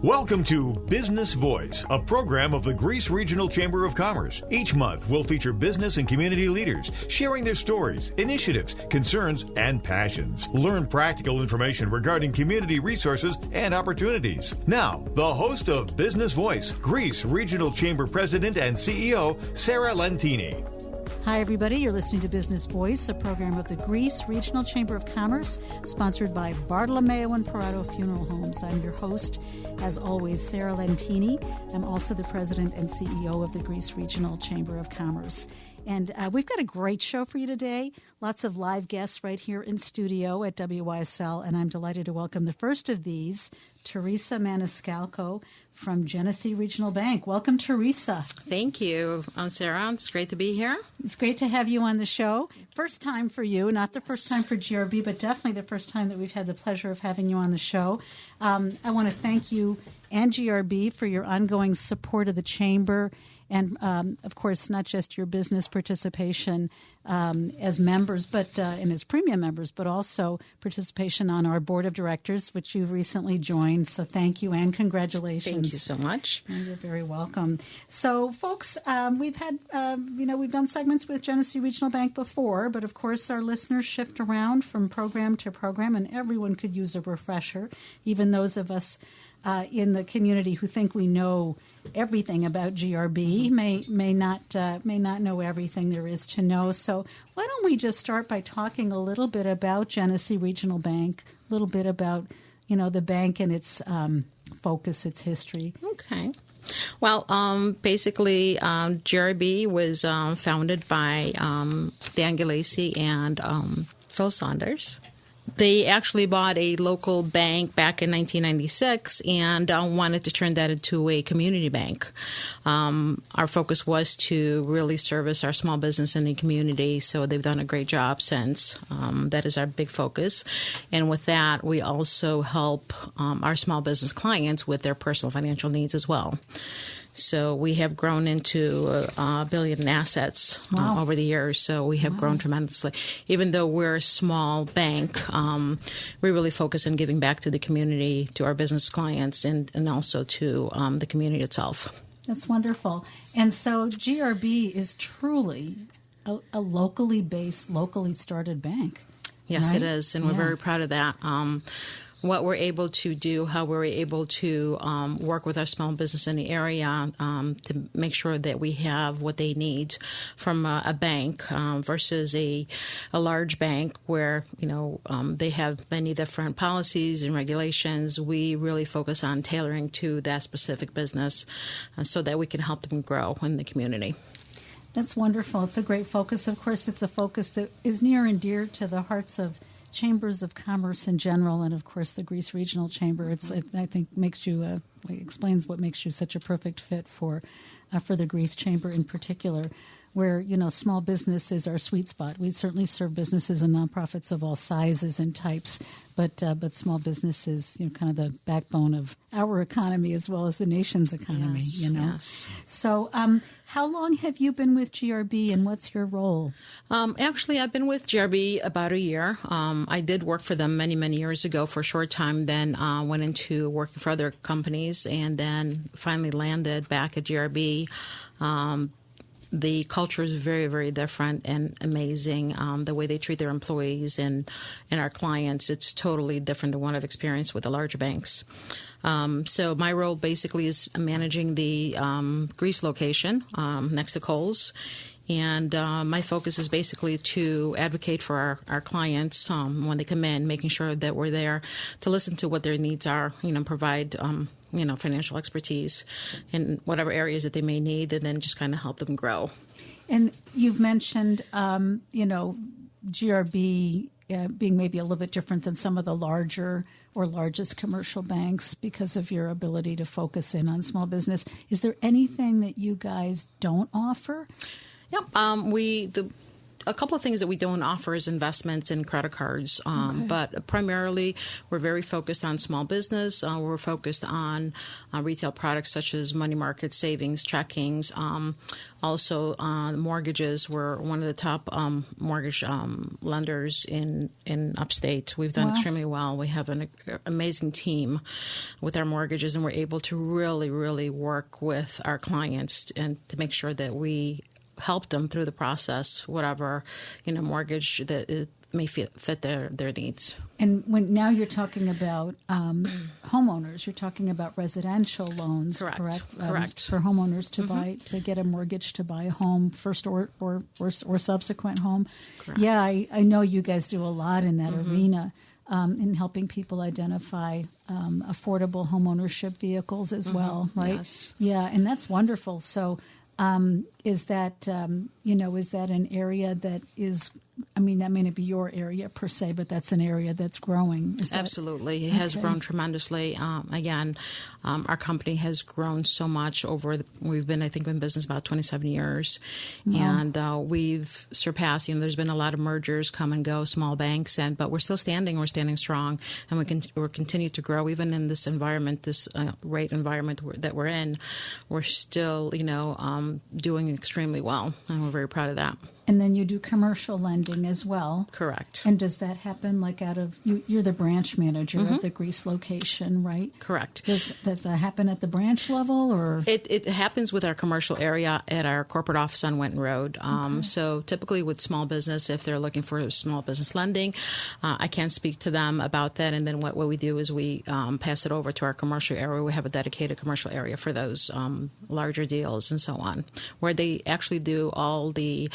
Welcome to Business Voice, a program of the Greece Regional Chamber of Commerce. Each month, we'll feature business and community leaders sharing their stories, initiatives, concerns, and passions. Learn practical information regarding community resources and opportunities. Now, the host of Business Voice, Greece Regional Chamber President and CEO, Sarah Lentini. Hi, everybody. You're listening to Business Voice, a program of the Greece Regional Chamber of Commerce, sponsored by Bartolomeo and Parado Funeral Homes. I'm your host, as always, Sarah Lentini. I'm also the president and CEO of the Greece Regional Chamber of Commerce. And we've got a great show for you today. Lots of live guests right here in studio at WYSL. And I'm delighted to welcome the first of these, Teresa Maniscalco from Genesee Regional Bank. Welcome, Teresa. Thank you, Sarah. It's great to be here. It's great to have you on the show. First time for you, not the first time for GRB, but definitely the first time that we've had the pleasure of having you on the show. I want to thank you and GRB for your ongoing support of the Chamber. And, of course, not just your business participation as members, but and as premium members, but also participation on our board of directors, which you've recently joined. So thank you and congratulations. Thank you so much. You're very welcome. So, folks, we've had, we've done segments with Genesee Regional Bank before, but, of course, our listeners shift around from program to program, and everyone could use a refresher, even those of us in the community who think we know everything about GRB may not know everything there is to know. So why don't we just start by talking a little bit about Genesee Regional Bank, a little bit about the bank and its focus, its history. Okay. Well, basically, GRB was founded by Dan Genesee and Phil Saunders. They actually bought a local bank back in 1996 and wanted to turn that into a community bank. Our focus was to really service our small business in the community, so they've done a great job since. That is our big focus. And with that, we also help our small business clients with their personal financial needs as well. So we have grown into $1 billion in assets over the years. So we have grown tremendously. Even though we're a small bank, we really focus on giving back to the community, to our business clients, and also to the community itself. That's wonderful. And so GRB is truly a locally based, locally started bank. Yes, right? It is. And we're very proud of that. What we're able to do, how we're able to work with our small business in the area to make sure that we have what they need from a bank versus a large bank where, they have many different policies and regulations. We really focus on tailoring to that specific business so that we can help them grow in the community. That's wonderful. It's a great focus. Of course, it's a focus that is near and dear to the hearts of chambers of commerce in general, and of course the Greece Regional Chamber. I think explains what makes you such a perfect fit for the Greece Chamber in particular, where small business is our sweet spot. We certainly serve businesses and nonprofits of all sizes and types, but small business is kind of the backbone of our economy as well as the nation's economy. Yes, yes. So, how long have you been with GRB, and what's your role? Actually, I've been with GRB about a year. I did work for them many, many years ago for a short time, then went into working for other companies, and then finally landed back at GRB. The culture is very, very different and amazing. The way they treat their employees and our clients, it's totally different than what I've experienced with the larger banks. So my role basically is managing the Greece location next to Kohl's. And my focus is basically to advocate for our clients when they come in, making sure that we're there to listen to what their needs are, provide financial expertise in whatever areas that they may need, and then just kind of help them grow. And you've mentioned, GRB being maybe a little bit different than some of the larger or largest commercial banks because of your ability to focus in on small business. Is there anything that you guys don't offer? Yep. a couple of things that we don't offer is investments and credit cards, but primarily we're very focused on small business. We're focused on retail products such as money market, savings, checkings. Also, mortgages. We're one of the top mortgage lenders in upstate. We've done extremely well. We have an amazing team with our mortgages, and we're able to really, really work with our clients and to make sure that we help them through the process, whatever mortgage that it may fit their needs. And now you're talking about homeowners, you're talking about residential loans, correct? For homeowners to buy, to get a mortgage to buy a home, first or subsequent home. Correct. Yeah, I know you guys do a lot in that arena. In helping people identify affordable homeownership vehicles as well, right? Yes. Yeah, and that's wonderful. So, is that an area that is? I mean, that may not be your area per se, but that's an area that's growing. Absolutely. It has grown tremendously. Again, our company has grown so much we've been, I think, in business about 27 years. Wow. And we've surpassed, there's been a lot of mergers come and go, small banks, but we're still standing. We're standing strong, and we're continue to grow. Even in this environment, this rate environment that we're in, we're still, doing extremely well, and we're very proud of that. And then you do commercial lending as well. Correct. And does that happen out of, you're the branch manager of the Greece location, right? Correct. Does that happen at the branch level or? It happens with our commercial area at our corporate office on Winton Road. So typically with small business, if they're looking for small business lending, I can't speak to them about that. And then what we do is we pass it over to our commercial area. We have a dedicated commercial area for those larger deals and so on, where they actually do all the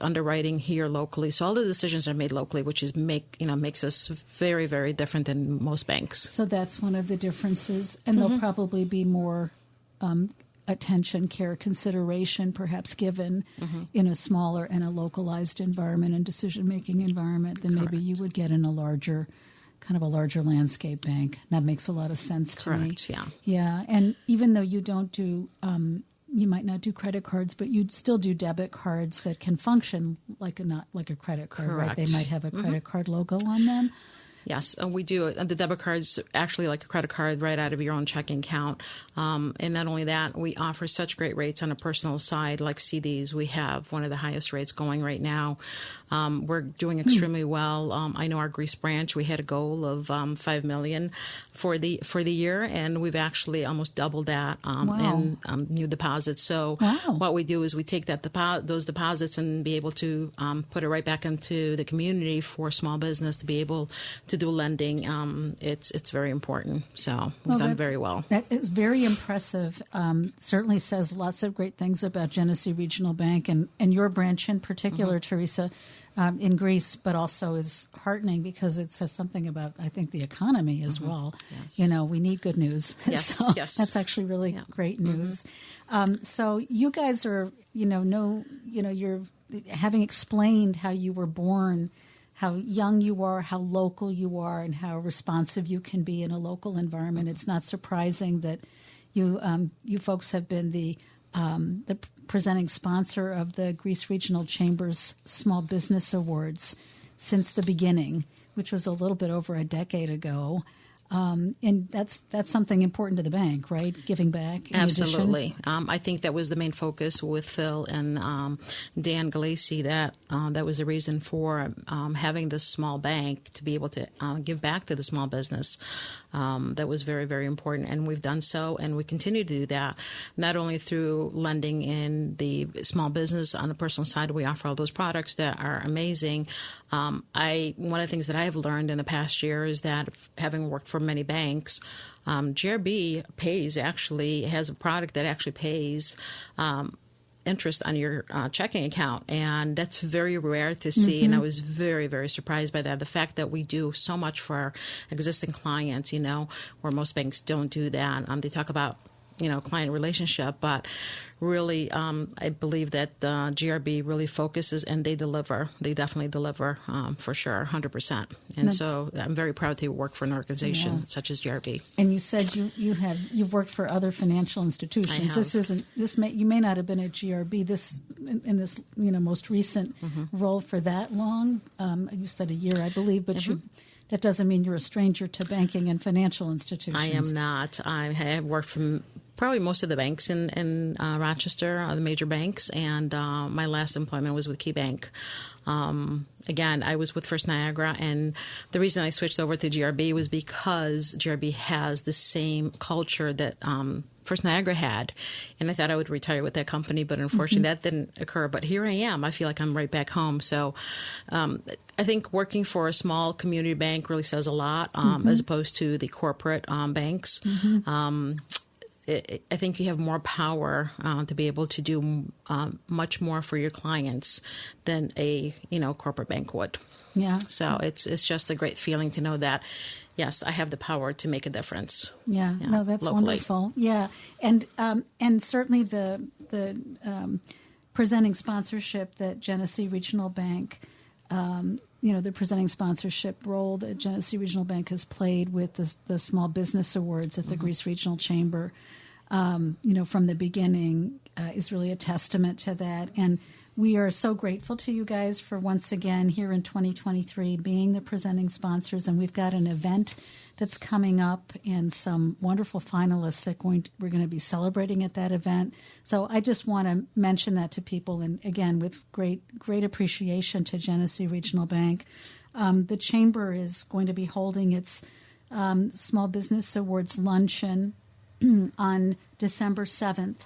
underwriting here locally. So all the decisions are made locally, which is makes us very, very different than most banks. So that's one of the differences. And there'll probably be more attention, care, consideration perhaps given in a smaller and a localized environment and decision-making environment than maybe you would get in a larger landscape bank. That makes a lot of sense to me. Correct, yeah. Yeah, and even though you don't do you might not do credit cards, but you'd still do debit cards that can function not like a credit card, Correct. right? They might have a credit card logo on them. Yes, and we do. The debit card's actually like a credit card right out of your own checking account. And not only that, we offer such great rates on a personal side, like CDs. We have one of the highest rates going right now. We're doing extremely well. I know our Greece branch, we had a goal of $5 million for the year, and we've actually almost doubled that in new deposits. So what we do is we take those deposits and be able to put it right back into the community for small business to be able to do lending. It's very important. So we've done very well. That is very impressive. Certainly says lots of great things about Genesee Regional Bank and your branch in particular, Teresa, in Greece, but also is heartening because it says something about, I think, the economy as well. Yes. We need good news. Yes, so yes. That's actually really great news. So you guys are, you're having explained how you were born, how young you are, how local you are, and how responsive you can be in a local environment. It's not surprising that you folks have been the presenting sponsor of the Greece Regional Chamber's Small Business Awards since the beginning, which was a little bit over a decade ago. And that's something important to the bank, right? Giving back. Absolutely. I think that was the main focus with Phil and Dan Genesee. That was the reason for having this small bank to be able to give back to the small business. That was very, very important, and we've done so, and we continue to do that. Not only through lending in the small business on the personal side, we offer all those products that are amazing. One of the things that I have learned in the past year is that having worked for many banks, GRB has a product that actually pays interest on your checking account, and that's very rare to see. And I was very, very surprised by that. The fact that we do so much for our existing clients, where most banks don't do that. They talk about client relationship, but really, I believe that GRB really focuses and they deliver. They definitely deliver for sure, 100%. And so I'm very proud to work for an organization such as GRB. And you said you've worked for other financial institutions. I have. You may not have been at GRB. in this most recent role for that long. You said a year, I believe, but that doesn't mean you're a stranger to banking and financial institutions. I am not. I have worked from probably most of the banks in Rochester, the major banks, and my last employment was with KeyBank. Again, I was with First Niagara, and the reason I switched over to GRB was because GRB has the same culture that First Niagara had, and I thought I would retire with that company, but unfortunately that didn't occur. But here I am. I feel like I'm right back home. So I think working for a small community bank really says a lot as opposed to the corporate banks. I think you have more power to be able to do much more for your clients than a corporate bank would. Yeah. So it's just a great feeling to know that, yes, I have the power to make a difference. Yeah. No, that's locally. wonderful. Yeah, and certainly the presenting sponsorship that Genesee Regional Bank. The presenting sponsorship role that Genesee Regional Bank has played with the Small Business Awards at the Greece Regional Chamber, from the beginning is really a testament to that. And we are so grateful to you guys for once again here in 2023 being the presenting sponsors. And we've got an event that's coming up and some wonderful finalists that we're going to be celebrating at that event. So I just want to mention that to people. And again, with great appreciation to Genesee Regional Bank. The Chamber is going to be holding its Small Business Awards luncheon on December 7th.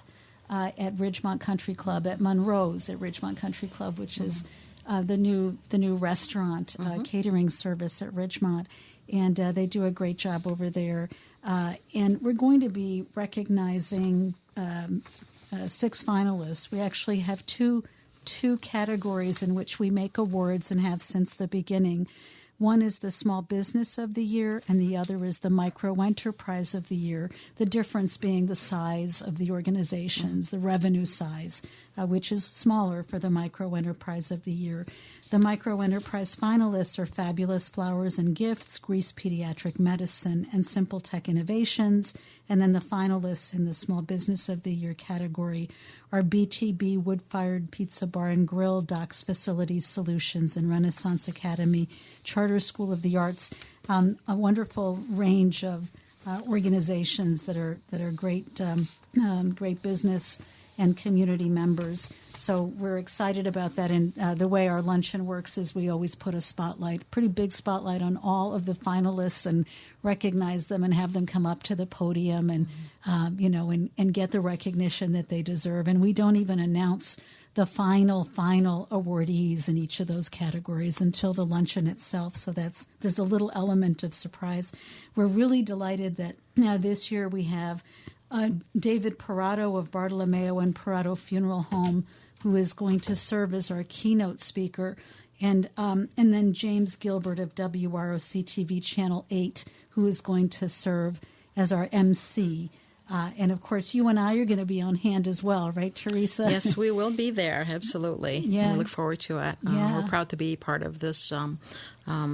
At Ridgemont Country Club, at Monroe's at Ridgemont Country Club, which is the new restaurant catering service at Ridgemont, and they do a great job over there. And we're going to be recognizing 6 finalists. We actually have two categories in which we make awards and have since the beginning. One is the Small Business of the Year, and the other is the Micro Enterprise of the Year, the difference being the size of the organizations, the revenue size, which is smaller for the Micro Enterprise of the Year. The Micro Enterprise finalists are Fabulous Flowers and Gifts, Greece Pediatric Medicine, and Simple Tech Innovations. And then the finalists in the Small Business of the Year category are BTB Wood-Fired Pizza Bar and Grill, Docks Facilities Solutions, and Renaissance Academy, Charter School of the Arts, a wonderful range of organizations that are great business and community members. So we're excited about that. And the way our luncheon works is we always put a pretty big spotlight on all of the finalists and recognize them and have them come up to the podium and, and get the recognition that they deserve. And we don't even announce the final awardees in each of those categories until the luncheon itself. So there's a little element of surprise. We're really delighted that this year we have David Parado of Bartolomeo and Parado Funeral Home, who is going to serve as our keynote speaker, and then James Gilbert of WROC TV Channel 8, who is going to serve as our MC. And, of course, you and I are going to be on hand as well, right, Teresa? Yes, we will be there, absolutely. Yeah. We look forward to it. We're proud to be part of this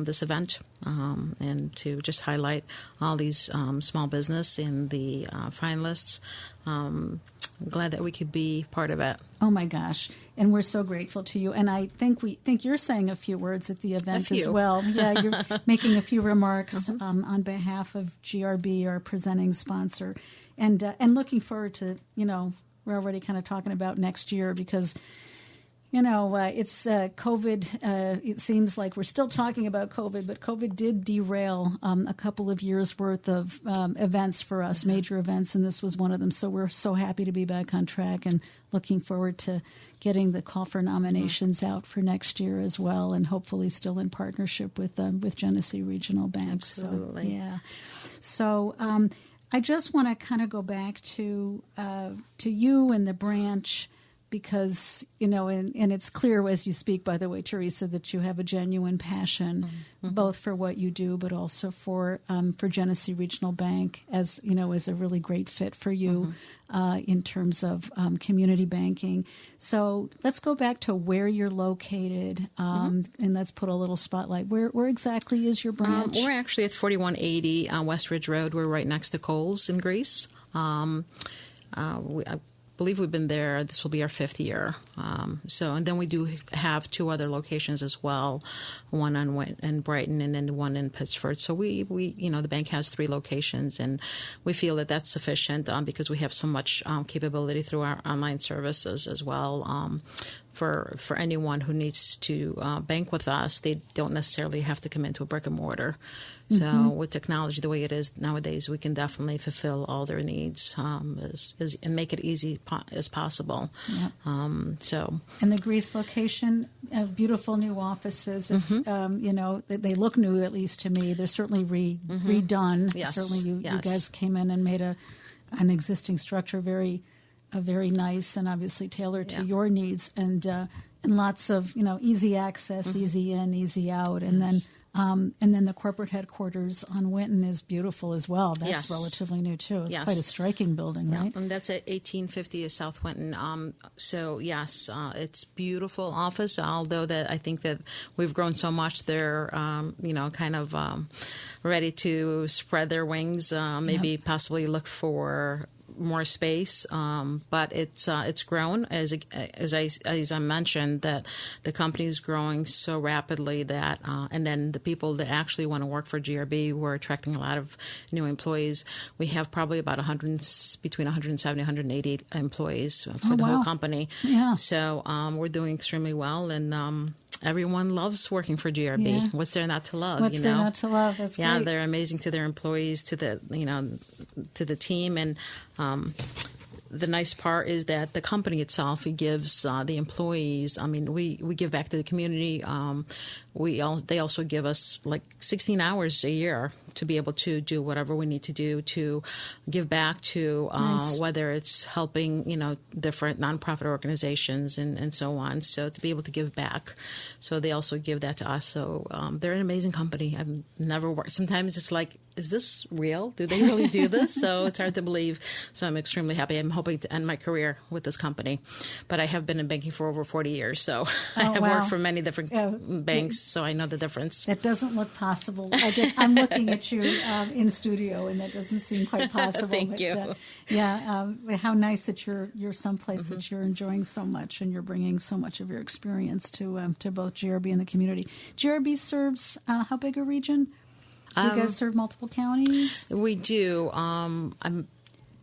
this event and to just highlight all these small business and the finalists. I'm glad that we could be part of it. Oh, my gosh. And we're so grateful to you. And I think you're saying a few words at the event as well. Yeah, you're making a few remarks on behalf of GRB, our presenting sponsor. And looking forward to, we're already kind of talking about next year because, it's COVID. It seems like we're still talking about COVID, but COVID did derail a couple of years' worth of events for us, major events, and this was one of them. So we're so happy to be back on track and looking forward to getting the call for nominations out for next year as well, and hopefully still in partnership with Genesee Regional Bank. Absolutely. So, yeah. So I just want to kind of go back to you and the branch because, and it's clear as you speak, by the way, Teresa, that you have a genuine passion both for what you do, but also for Genesee Regional Bank as a really great fit for you in terms of community banking. So let's go back to where you're located and let's put a little spotlight. Where exactly is your branch? We're actually at 4180 West Ridge Road. We're right next to Coles in Greece. believe we've been there. This will be our 5th year. And then we do have 2 other locations as well, one in Brighton and then one in Pittsford. So we the bank has 3 locations, and we feel that that's sufficient because we have so much capability through our online services as well. For anyone who needs to bank with us, they don't necessarily have to come into a brick and mortar. So with technology the way it is nowadays, we can definitely fulfill all their needs and make it easy as possible. Yep. And the Greece location, beautiful new offices. If, they look new, at least to me. They're certainly redone. Yes. Certainly you Yes. guys came in and made an existing structure very nice and obviously tailored to your needs, and lots of easy access, easy in, easy out, and then the corporate headquarters on Winton is beautiful as well. That's relatively new too. It's quite a striking building, right? And that's at 1850 South Winton. It's beautiful office. Although that I think that we've grown so much, they're ready to spread their wings. Possibly look for more space, but it's grown as I mentioned, that the company is growing so rapidly that and then the people that actually want to work for GRB, we're attracting a lot of new employees. We have probably about between 170 and 180 employees for the whole company. Yeah. So we're doing extremely well, and everyone loves working for GRB. Yeah. What's there not to love? What's there not to love? That's great. Yeah, they're amazing to their employees, to the team, and the nice part is that the company itself gives the employees. I mean, we give back to the community. They also give us like 16 hours a year to be able to do whatever we need to do to give back to whether it's helping different nonprofit organizations and so on. So to be able to give back, so they also give that to us. So they're an amazing company. I've never worked. Sometimes it's like, is this real? Do they really do this? So it's hard to believe. So I'm extremely happy. I'm hoping to end my career with this company, but I have been in banking for over 40 years. So I have worked for many different banks. So I know the difference. That doesn't look possible. I'm looking at you in studio, and that doesn't seem quite possible. Thank you. How nice that you're someplace that you're enjoying so much, and you're bringing so much of your experience to both GRB and the community. GRB serves how big a region? Do you guys serve multiple counties? We do.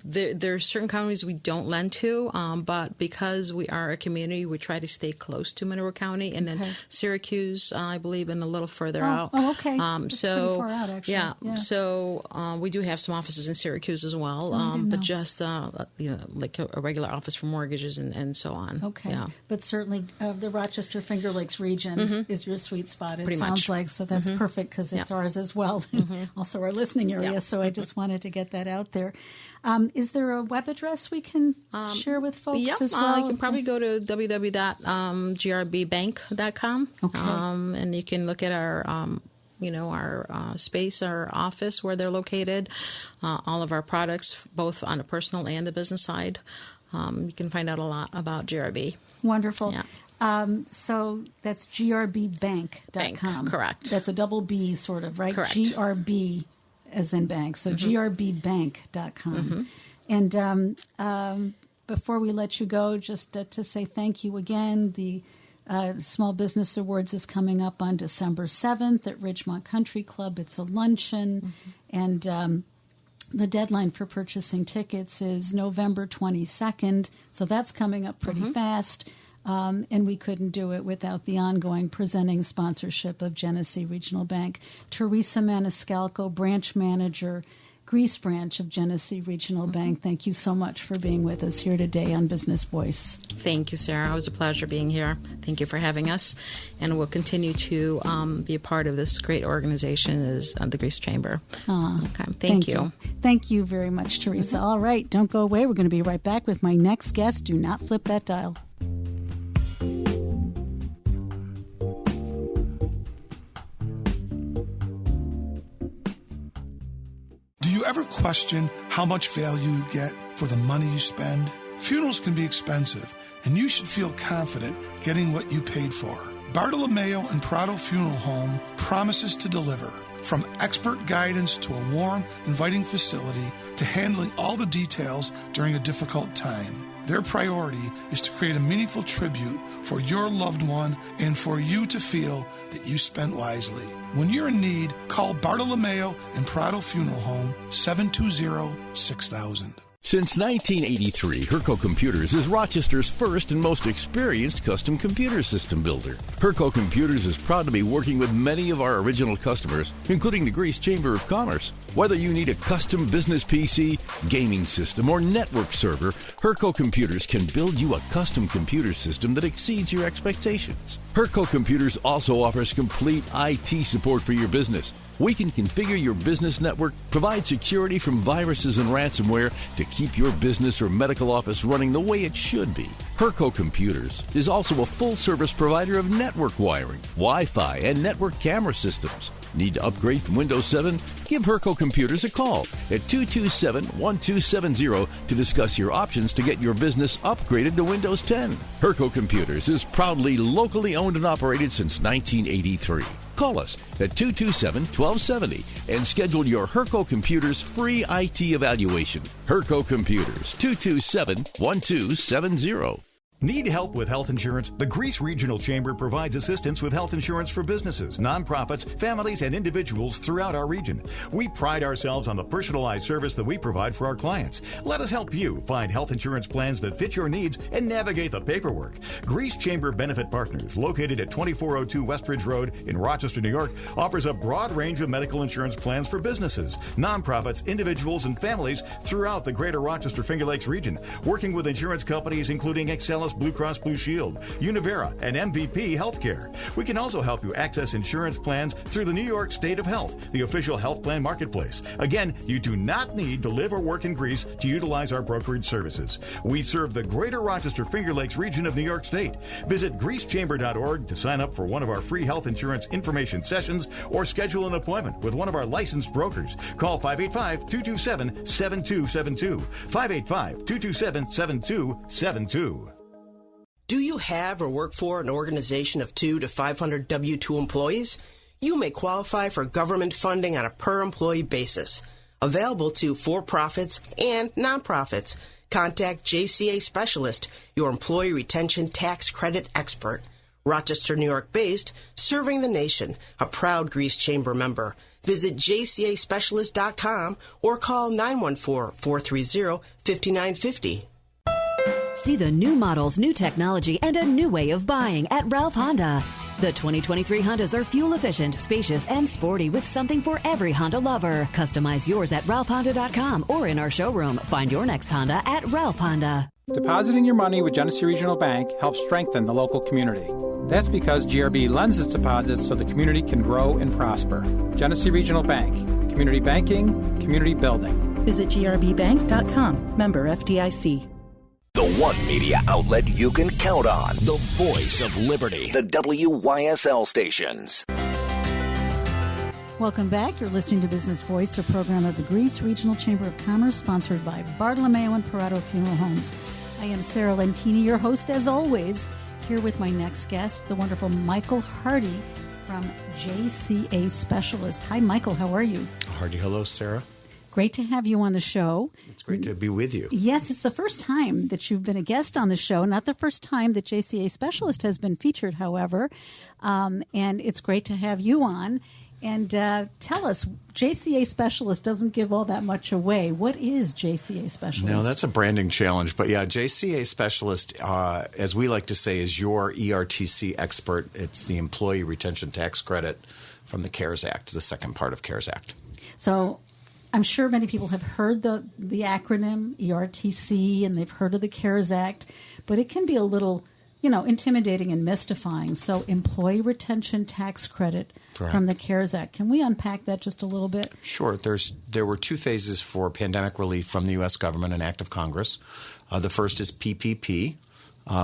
There are certain counties we don't lend to, but because we are a community, we try to stay close to Monroe County, and then Syracuse, I believe, and a little further out. Oh, okay. That's pretty far out, actually. Yeah. So we do have some offices in Syracuse as well, but just like a regular office for mortgages and so on. Okay. Yeah. But certainly the Rochester Finger Lakes region is your sweet spot. It sounds like, so that's perfect because it's ours as well, also our listening area. So I just wanted to get that out there. Is there a web address we can share with folks as well? You can probably go to www.grbbank.com, and you can look at our space, our office, where they're located, all of our products, both on the personal and the business side. You can find out a lot about GRB. Wonderful. Yeah. So that's grbbank.com. Bank, correct. That's a double B sort of, right? Correct. GRB as in bank. So grbbank.com. And before we let you go, just to say thank you again, the Small Business Awards is coming up on December 7th at Ridgemont Country Club. It's a luncheon, and the deadline for purchasing tickets is November 22nd, so that's coming up pretty fast. And we couldn't do it without the ongoing presenting sponsorship of Genesee Regional Bank. Teresa Maniscalco, branch manager, Greece branch of Genesee Regional Bank, thank you so much for being with us here today on Business Voice. Thank you, Sarah. It was a pleasure being here. Thank you for having us. And we'll continue to be a part of this great organization as the Greece Chamber. Okay. Thank you. Thank you very much, Teresa. All right, don't go away. We're going to be right back with my next guest. Do not flip that dial. Do you ever question how much value you get for the money you spend? Funerals can be expensive, and you should feel confident getting what you paid for. Bartolomeo and Prado Funeral Home promises to deliver. From expert guidance to a warm, inviting facility to handling all the details during a difficult time. Their priority is to create a meaningful tribute for your loved one and for you to feel that you spent wisely. When you're in need, call Bartolomeo and Prado Funeral Home, 720-6000. Since 1983, Herko Computers is Rochester's first and most experienced custom computer system builder. Herko Computers is proud to be working with many of our original customers, including the Greece Chamber of Commerce. Whether you need a custom business PC, gaming system, or network server, Herko Computers can build you a custom computer system that exceeds your expectations. Herko Computers also offers complete IT support for your business. We can configure your business network, provide security from viruses and ransomware to keep your business or medical office running the way it should be. Herko Computers is also a full-service provider of network wiring, Wi-Fi, and network camera systems. Need to upgrade from Windows 7? Give Herko Computers a call at 227-1270 to discuss your options to get your business upgraded to Windows 10. Herko Computers is proudly locally owned and operated since 1983. Call us at 227-1270 and schedule your Herko Computers free IT evaluation. Herko Computers, 227-1270. Need help with health insurance? The Greece Regional Chamber provides assistance with health insurance for businesses, nonprofits, families, and individuals throughout our region. We pride ourselves on the personalized service that we provide for our clients. Let us help you find health insurance plans that fit your needs and navigate the paperwork. Greece Chamber Benefit Partners, located at 2402 Westridge Road in Rochester, New York, offers a broad range of medical insurance plans for businesses, nonprofits, individuals, and families throughout the greater Rochester Finger Lakes region, working with insurance companies including Excelis Blue Cross Blue Shield, Univera, and MVP Healthcare. We can also help you access insurance plans through the New York State of Health, the official health plan marketplace. Again, you do not need to live or work in Greece to utilize our brokerage services. We serve the greater Rochester Finger Lakes region of New York State. Visit greecechamber.org to sign up for one of our free health insurance information sessions or schedule an appointment with one of our licensed brokers. Call 585-227-7272. 585-227-7272. Do you have or work for an organization of 2 to 500 W-2 employees? You may qualify for government funding on a per-employee basis. Available to for-profits and nonprofits. Contact JCA Specialist, your employee retention tax credit expert. Rochester, New York based, serving the nation, a proud Greece Chamber member. Visit jcaspecialist.com or call 914-430-5950. See the new models, new technology, and a new way of buying at Ralph Honda. The 2023 Hondas are fuel-efficient, spacious, and sporty with something for every Honda lover. Customize yours at ralphhonda.com or in our showroom. Find your next Honda at Ralph Honda. Depositing your money with Genesee Regional Bank helps strengthen the local community. That's because GRB lends its deposits so the community can grow and prosper. Genesee Regional Bank. Community banking, community building. Visit grbbank.com. Member FDIC. The one media outlet you can count on. The voice of liberty. The WYSL stations. Welcome back. You're listening to Business Voice, a program of the Greece Regional Chamber of Commerce, sponsored by Bartolomeo and Peritsky Funeral Homes. I am Sarah Lentini, your host as always, here with my next guest, the wonderful Michael Hardy from JCA Specialist. Hi, Michael. How are you? Hardy. Hello, Sarah. Great to have you on the show. It's great to be with you. Yes, it's the first time that you've been a guest on the show, not the first time that JCA Specialist has been featured, however. And it's great to have you on. And tell us, JCA Specialist doesn't give all that much away. What is JCA Specialist? No, that's a branding challenge. But yeah, JCA Specialist, as we like to say, is your ERTC expert. It's the Employee Retention Tax Credit from the CARES Act, the second part of CARES Act. So I'm sure many people have heard the acronym ERTC, and they've heard of the CARES Act, but it can be a little, intimidating and mystifying. So Employee Retention Tax Credit from the CARES Act. Can we unpack that just a little bit? Sure. There were two phases for pandemic relief from the U.S. government, an act of Congress. The first is PPP,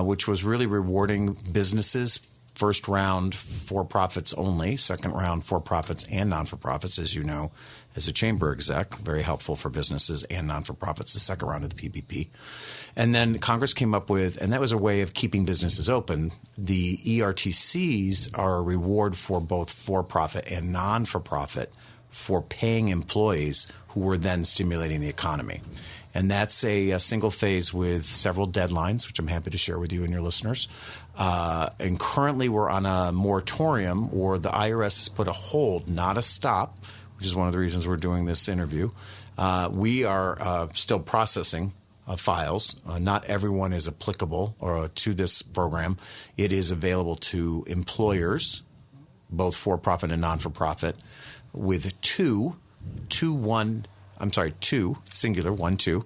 which was really rewarding businesses. First round for-profits only, second round for-profits and non-for-profits, as you know, as a chamber exec, very helpful for businesses and non-for-profits, the second round of the PPP. And then Congress came up with, and that was a way of keeping businesses open, the ERTCs are a reward for both for-profit and non-for-profit for paying employees who were then stimulating the economy. And that's a single phase with several deadlines, which I'm happy to share with you and your listeners. And currently we're on a moratorium, or the IRS has put a hold, not a stop, which is one of the reasons we're doing this interview. We are still processing files. Not everyone is applicable to this program. It is available to employers, both for-profit and non-for-profit, with two, singular, 1, 2,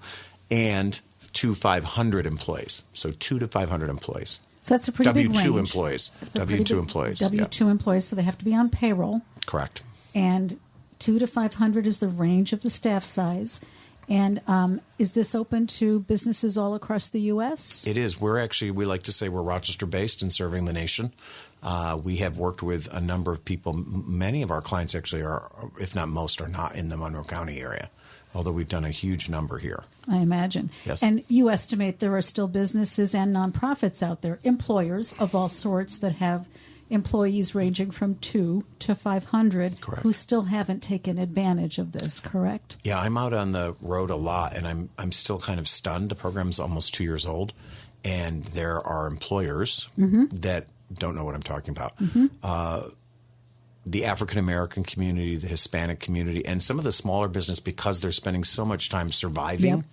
and 2 500 employees. So 2 to 500 employees. So that's a pretty big range. W-2 employees. W-2 employees. W-2 employees, so they have to be on payroll. Correct. And 2 to 500 is the range of the staff size. And is this open to businesses all across the U.S.? It is. We like to say we're Rochester-based and serving the nation. We have worked with a number of people. Many of our clients actually are, if not most, are not in the Monroe County area, although we've done a huge number here. I imagine. Yes. And you estimate there are still businesses and nonprofits out there, employers of all sorts that have employees ranging from 2 to 500 correct, who still haven't taken advantage of this, correct? Yeah, I'm out on the road a lot, and I'm still kind of stunned. The program's almost 2 years old, and there are employers that don't know what I'm talking about. The African-American community, the Hispanic community, and some of the smaller business, because they're spending so much time surviving,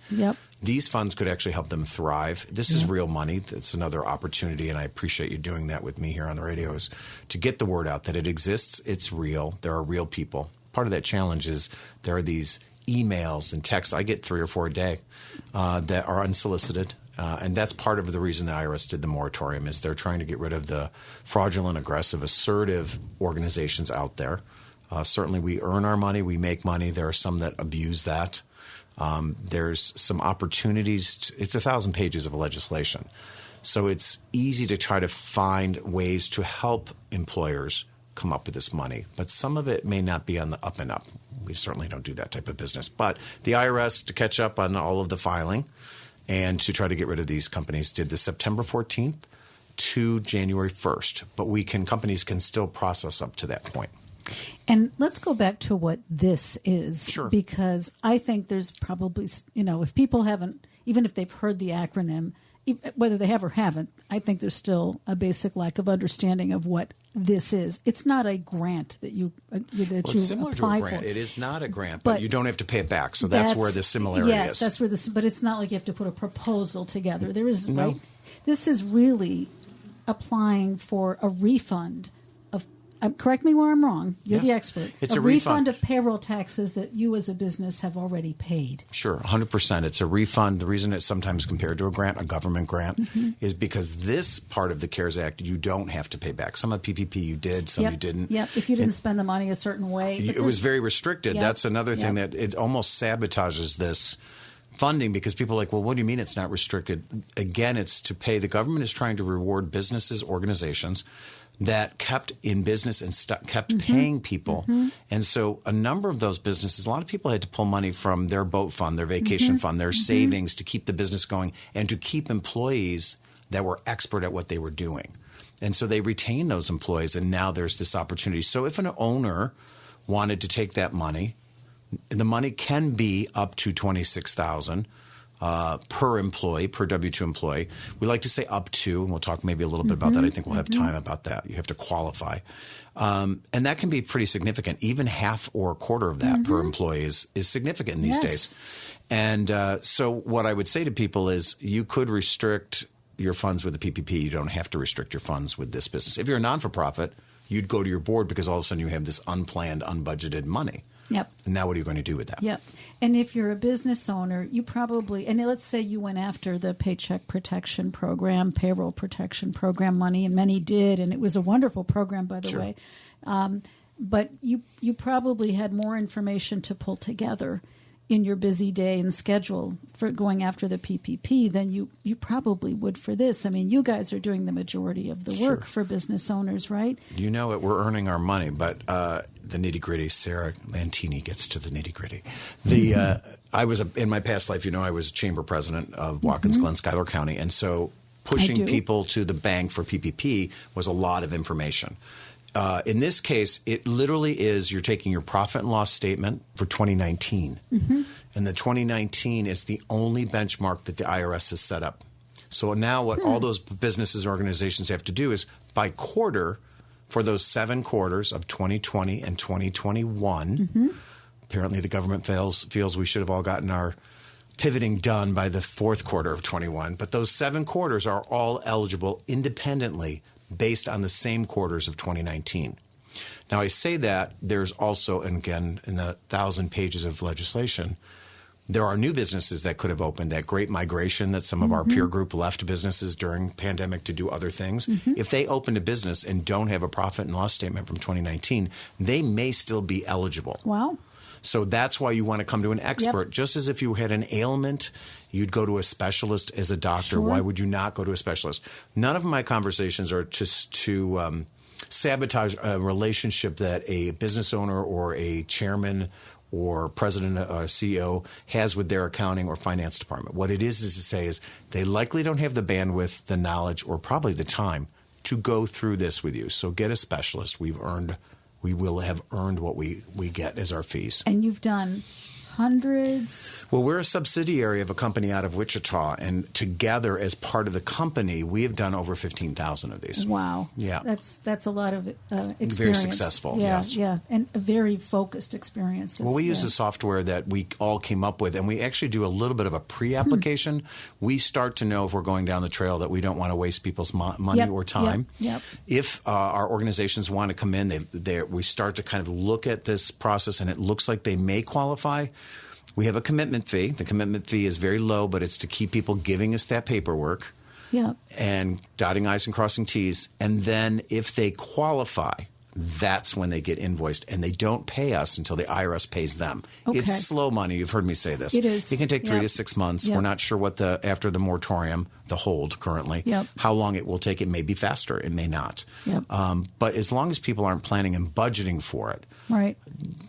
these funds could actually help them thrive. This is real money. That's another opportunity, and I appreciate you doing that with me here on the radio, is to get the word out that it exists. It's real. There are real people. Part of that challenge is there are these emails and texts. I get 3 or 4 a day that are unsolicited. And that's part of the reason the IRS did the moratorium, is they're trying to get rid of the fraudulent, aggressive, assertive organizations out there. Certainly we earn our money. We make money. There are some that abuse that. There's some opportunities. It's 1,000 pages of legislation. So it's easy to try to find ways to help employers come up with this money. But some of it may not be on the up and up. We certainly don't do that type of business. But the IRS, to catch up on all of the filing and to try to get rid of these companies, did the September 14th to January 1st. But companies can still process up to that point. And let's go back to what this is. Sure. Because I think there's probably, if people haven't, even if they've heard the acronym, whether they have or haven't, I think there's still a basic lack of understanding of what this is. It's not a grant that you it's similar to a grant. For. It is not a grant, but you don't have to pay it back. So that's where the similarity is. Yes, that's where this. But it's not like you have to put a proposal together. There is no. Right. This is really applying for a refund of. Correct me where I'm wrong. You're the expert. It's a refund of payroll taxes that you as a business have already paid. Sure, 100%. It's a refund. The reason it's sometimes compared to a grant, a government grant, is because this part of the CARES Act, you don't have to pay back. Some of PPP you did, some you didn't. Yep, if you didn't spend the money a certain way. It was very restricted. That's another thing that it almost sabotages this funding, because people are like, well, what do you mean it's not restricted? Again, it's to pay. The government is trying to reward businesses, organizations that kept in business and kept paying people. And so a number of those businesses, a lot of people had to pull money from their boat fund, their vacation fund, their savings to keep the business going and to keep employees that were expert at what they were doing. And so they retained those employees, and now there's this opportunity. So if an owner wanted to take that money, the money can be up to $26,000 per employee, per W-2 employee. We like to say up to, and we'll talk maybe a little bit about that. I think we'll have time about that. You have to qualify. And that can be pretty significant. Even half or a quarter of that per employee is significant these days. And so what I would say to people is you could restrict your funds with the PPP. You don't have to restrict your funds with this business. If you're a non-for-profit, you'd go to your board because all of a sudden you have this unplanned, unbudgeted money. Yep. And now what are you going to do with that? Yep. And if you're a business owner, you probably, and let's say you went after the Paycheck Protection Program, Payroll Protection Program money, and many did, and it was a wonderful program, by the way. But you probably had more information to pull together in your busy day and schedule for going after the PPP than you probably would for this. I mean, you guys are doing the majority of the work for business owners, right? You know it. We're earning our money, but the nitty-gritty, Sarah Lentini gets to the nitty-gritty. I was, in my past life, I was chamber president of Watkins Glen, Schuyler County, and so pushing people to the bank for PPP was a lot of information. in this case, it literally is you're taking your profit and loss statement for 2019. And the 2019 is the only benchmark that the IRS has set up. So now what all those businesses and organizations have to do is by quarter for those 7 quarters of 2020 and 2021. Apparently the government feels we should have all gotten our pivoting done by the 4th quarter of 21. But those 7 quarters are all eligible independently based on the same quarters of 2019. Now, I say that there's also, and again, in the 1,000 pages of legislation, there are new businesses that could have opened. That great migration that some of our peer group left businesses during pandemic to do other things. If they opened a business and don't have a profit and loss statement from 2019, they may still be eligible. Wow. So that's why you want to come to an expert. Just as if you had an ailment, you'd go to a specialist as a doctor. Sure. Why would you not go to a specialist? None of my conversations are just to sabotage a relationship that a business owner or a chairman or president or CEO has with their accounting or finance department. What it is to say is they likely don't have the bandwidth, the knowledge, or probably the time to go through this with you. So get a specialist. We will have earned what we get as our fees. And you've done hundreds? Well, we're a subsidiary of a company out of Wichita, and together as part of the company, we have done over 15,000 of these. Wow. Yeah. That's a lot of experience. Very successful, yeah, yes. Yeah, and a very focused experience. Well, we use a software that we all came up with, and we actually do a little bit of a pre-application. We start to know if we're going down the trail that we don't want to waste people's money or time. Yep. If our organizations want to come in, we start to kind of look at this process, and it looks like they may qualify. We have a commitment fee. The commitment fee is very low, but it's to keep people giving us that paperwork and dotting I's and crossing T's. And then if they qualify, that's when they get invoiced. And they don't pay us until the IRS pays them. Okay. It's slow money. You've heard me say this. It is. It can take 3 to 6 months. Yep. We're not sure what after the moratorium, the hold currently, how long it will take. It may be faster. It may not. Yep. But as long as people aren't planning and budgeting for it, right,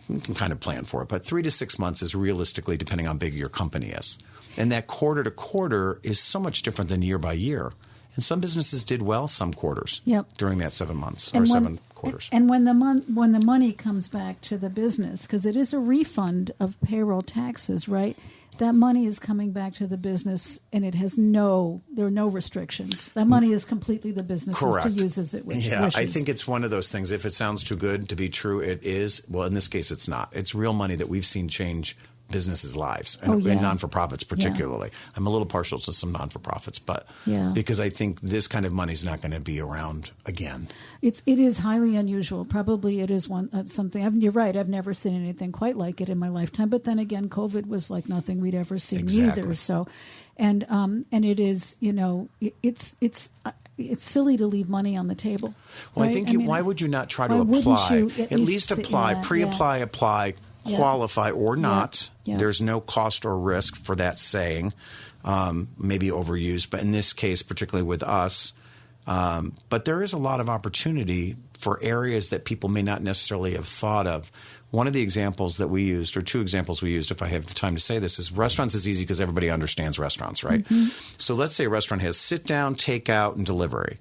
you can kind of plan for it. But 3 to 6 months is realistically depending on how big your company is. And that quarter to quarter is so much different than year by year. And some businesses did well some quarters during that 7 months or 7 quarters. And when the money comes back to the business, because it is a refund of payroll taxes, right? That money is coming back to the business, and there are no restrictions. That money is completely the business's to use as it wishes. Yeah, I think it's one of those things. If it sounds too good to be true, it is. Well, in this case, it's not. It's real money that we've seen change businesses' lives and non-for-profits particularly. I'm a little partial to some non-for-profits, but because I think this kind of money is not going to be around again. It is highly unusual. Probably it is something. You're right. I've never seen anything quite like it in my lifetime. But then again, COVID was like nothing we'd ever seen either. So, and it is, it's silly to leave money on the table. Well, right? I think why would you not try to apply? At least apply, pre-apply, apply. Qualify or not. There's no cost or risk for that saying. Maybe overused, but in this case, particularly with us. But there is a lot of opportunity for areas that people may not necessarily have thought of. One of the examples that we used, or 2 examples we used, if I have the time to say this, is restaurants is easy because everybody understands restaurants, right? So let's say a restaurant has sit-down, takeout, and delivery.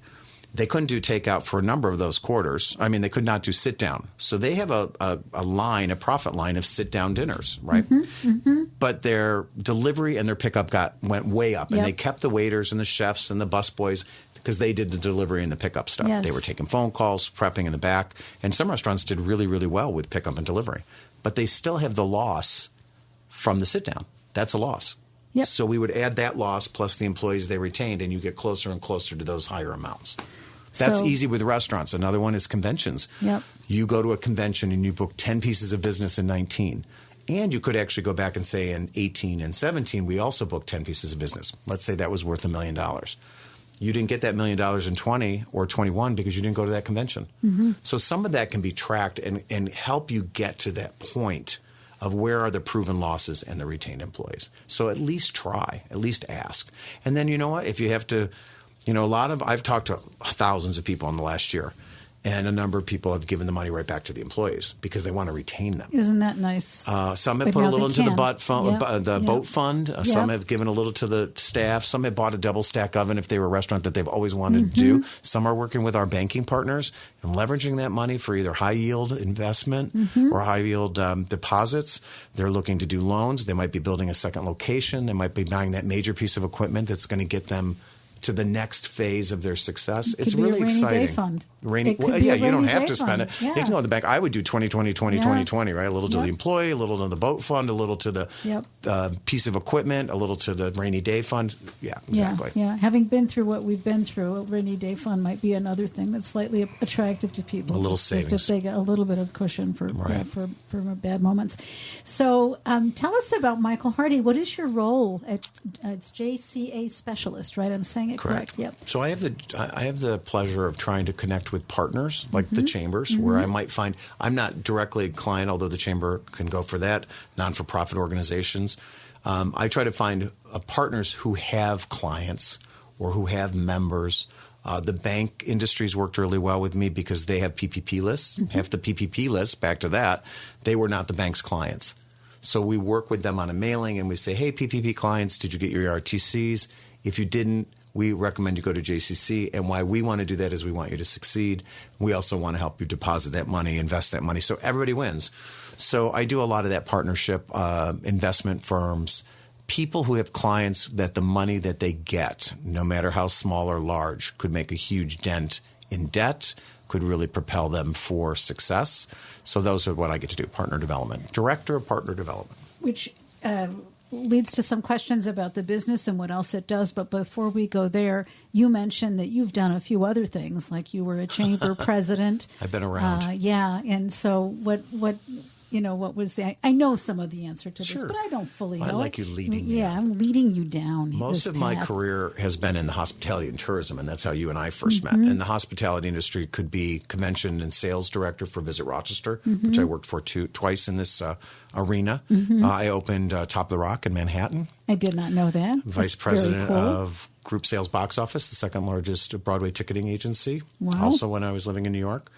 They couldn't do takeout for a number of those quarters. I mean, they could not do sit-down. So they have a profit line of sit-down dinners, right? But their delivery and their pickup went way up. And they kept the waiters and the chefs and the busboys because they did the delivery and the pickup stuff. Yes. They were taking phone calls, prepping in the back. And some restaurants did really, really well with pickup and delivery. But they still have the loss from the sit-down. That's a loss. Yep. So we would add that loss plus the employees they retained, and you get closer and closer to those higher amounts. That's easy with restaurants. Another one is conventions. Yep. You go to a convention and you book 10 pieces of business in 19. And you could actually go back and say in 18 and 17, we also booked 10 pieces of business. Let's say that was worth $1 million. You didn't get that $1 million in 20 or 21 because you didn't go to that convention. So some of that can be tracked and help you get to that point of where are the proven losses and the retained employees. So at least try, at least ask. And then you know what? If you have to... I've talked to thousands of people in the last year, And a number of people have given the money right back to the employees because they want to retain them. Isn't that nice? Some have put a little into the boat fund. Some have given a little to the staff. Some have bought a double stack oven if they were a restaurant that they've always wanted to do. Some are working with our banking partners and leveraging that money for either high yield investment or high yield deposits. They're looking to do loans. They might be building a second location. They might be buying that major piece of equipment that's going to get them to the next phase of their success. It's really exciting. Day fund. You don't have to spend it. Yeah. You can go to the bank. I would do 2020, 2020, right? A little to the employee, a little to the boat fund, a little to the piece of equipment, a little to the rainy day fund. Yeah, exactly. Yeah. Having been through what we've been through, a rainy day fund might be another thing that's slightly attractive to people. A little savings. Just they get a little bit of cushion for bad moments. So tell us about Michael Hardy. What is your role at it's JCA Specialist, right? I'm saying it correct. Yep. So I have the pleasure of trying to connect with partners like the chambers, where I might find I'm not directly a client, although the chamber can go for that. Non-for-profit organizations. I try to find partners who have clients or who have members. The bank industry's worked really well with me because they have PPP lists. Half the PPP lists, back to that, they were not the bank's clients. So we work with them on a mailing and we say, hey, PPP clients, did you get your RTCs? If you didn't, we recommend you go to JCC. And why we want to do that is we want you to succeed. We also want to help you deposit that money, invest that money, so everybody wins. So I do a lot of that partnership, investment firms, people who have clients that the money that they get, no matter how small or large, could make a huge dent in debt, could really propel them for success. So those are what I get to do, partner development, director of partner development. Which leads to some questions about the business and what else it does. But before we go there, you mentioned that you've done a few other things, like you were a chamber president. I've been around. And so what was the? I know some of the answer to this, but I don't fully know. I like you leading me. Yeah, I'm leading you down. Most of my career has been in the hospitality and tourism, and that's how you and I first met. And the hospitality industry could be convention and sales director for Visit Rochester, which I worked for twice in this arena. I opened Top of the Rock in Manhattan. I did not know that. Vice president of Group Sales Box Office, the second largest Broadway ticketing agency. Wow. Also when I was living in New York.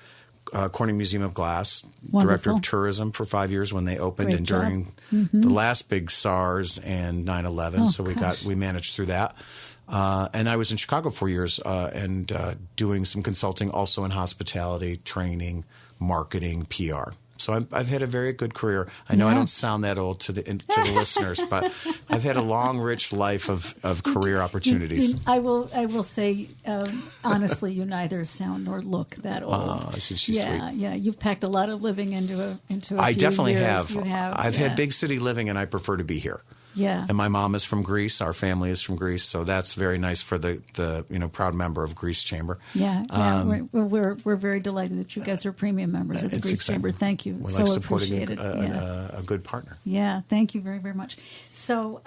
Corning Museum of Glass, Wonderful. Director of Tourism for 5 years when they opened. Great and during the last big SARS and 9/11. So we managed through that. And I was in Chicago 4 years and doing some consulting also in hospitality, training, marketing, PR. So I've had a very good career. I know I don't sound that old to the listeners, but I've had a long, rich life of career opportunities. I will say, honestly, you neither sound nor look that old. Oh, she's sweet. Yeah. You've packed a lot of living into a I few definitely years. have. I've had big city living, and I prefer to be here. Yeah. And my mom is from Greece. Our family is from Greece, so that's very nice for the proud member of Greece Chamber. Yeah. We're very delighted that you guys are premium members of the Greece Chamber. Thank you. We so like supporting appreciate it. a good partner. Yeah. Thank you very, very much. So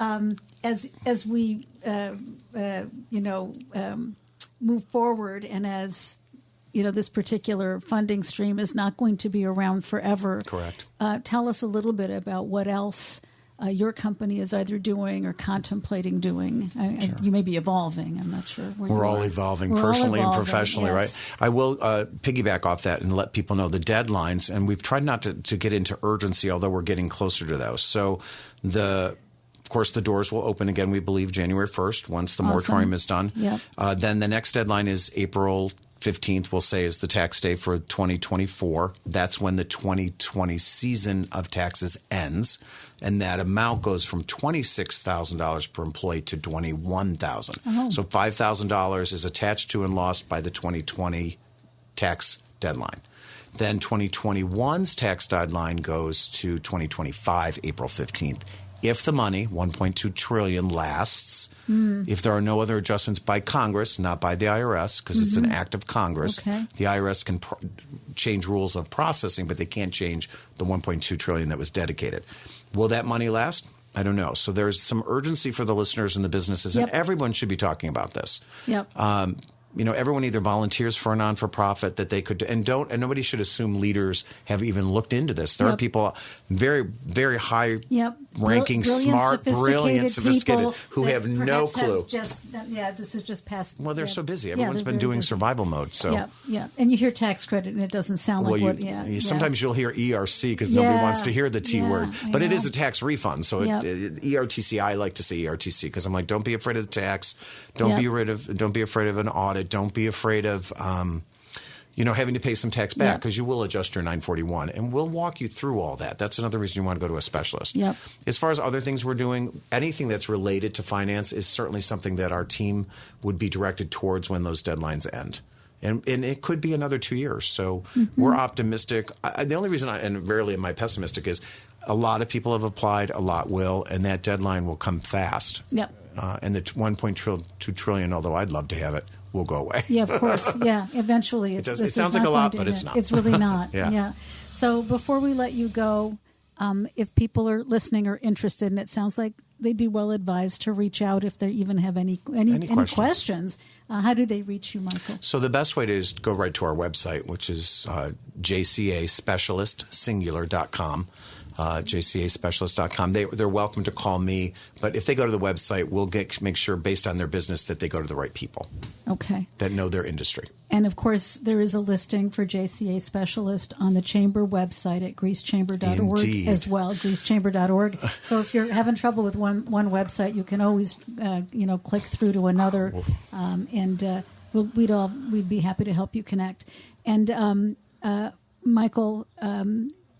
as we move forward, and as this particular funding stream is not going to be around forever. Correct. Tell us a little bit about what else your company is either doing or contemplating doing. Sure. You may be evolving. I'm not sure. We're all evolving personally and professionally, right? I will piggyback off that and let people know the deadlines. And we've tried not to get into urgency, although we're getting closer to those. So of course, the doors will open again, we believe, January 1st, once the moratorium is done. Yep. Then the next deadline is April 15th, we'll say, is the tax day for 2024. That's when the 2020 season of taxes ends. And that amount goes from $26,000 per employee to $21,000. Oh. So $5,000 is attached to and lost by the 2020 tax deadline. Then 2021's tax deadline goes to 2025, April 15th. If the money, $1.2 trillion, lasts, if there are no other adjustments by Congress, not by the IRS, because it's an act of Congress, the IRS can change rules of processing, but they can't change the $1.2 trillion that was dedicated. Will that money last? I don't know. So there's some urgency for the listeners and the businesses, and everyone should be talking about this. Yep. everyone either volunteers for a non-for-profit that they could, and nobody should assume leaders have even looked into this. There are people, very, very high ranking, smart, brilliant, sophisticated, who have no clue. This is just past. Well, they're so busy. Everyone's been doing survival mode. So and you hear tax credit, and it doesn't sound like what. Sometimes you'll hear ERC because nobody wants to hear the T word, but it is a tax refund. So ERTC, I like to say ERTC because I'm like, don't be afraid of the tax, don't be afraid of an audit, don't be afraid of having to pay some tax back because you will adjust your 941, and we'll walk you through all that. That's another reason you want to go to a specialist. As far as other things we're doing, anything that's related to finance is certainly something that our team would be directed towards when those deadlines end. And it could be another 2 years. So we're optimistic. The only reason and rarely am I pessimistic, is a lot of people have applied, a lot will, and that deadline will come fast. And the 1.2 trillion, although I'd love to have it, will go away. Of course. Eventually. It sounds like a lot, but it's not. It's really not. So before we let you go, if people are listening or interested, and it sounds like they'd be well advised to reach out if they even have any questions. How do they reach you, Michael? So the best way to is go right to our website, which is JCA Specialist, singular.com. JCASpecialist.com. They're welcome to call me, but if they go to the website, we'll make sure, based on their business, that they go to the right people. Okay. That know their industry. And of course, there is a listing for JCA Specialist on the Chamber website at greasechamber.org as well, greasechamber.org. So if you're having trouble with one website, you can always click through to another, and we'd be happy to help you connect. And Michael,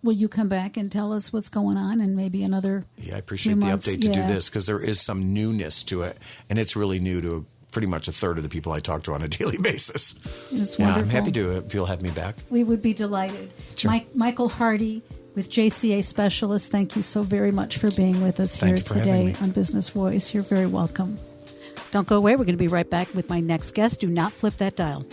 will you come back and tell us what's going on and maybe another I appreciate the update to do this, because there is some newness to it, and it's really new to pretty much a third of the people I talk to on a daily basis. It's wonderful. I'm happy to if you'll have me back. We would be delighted. Sure. Michael Hardy with JCA Specialist, thank you so very much for being with us here today on Business Voice. You're very welcome. Don't go away. We're going to be right back with my next guest. Do not flip that dial.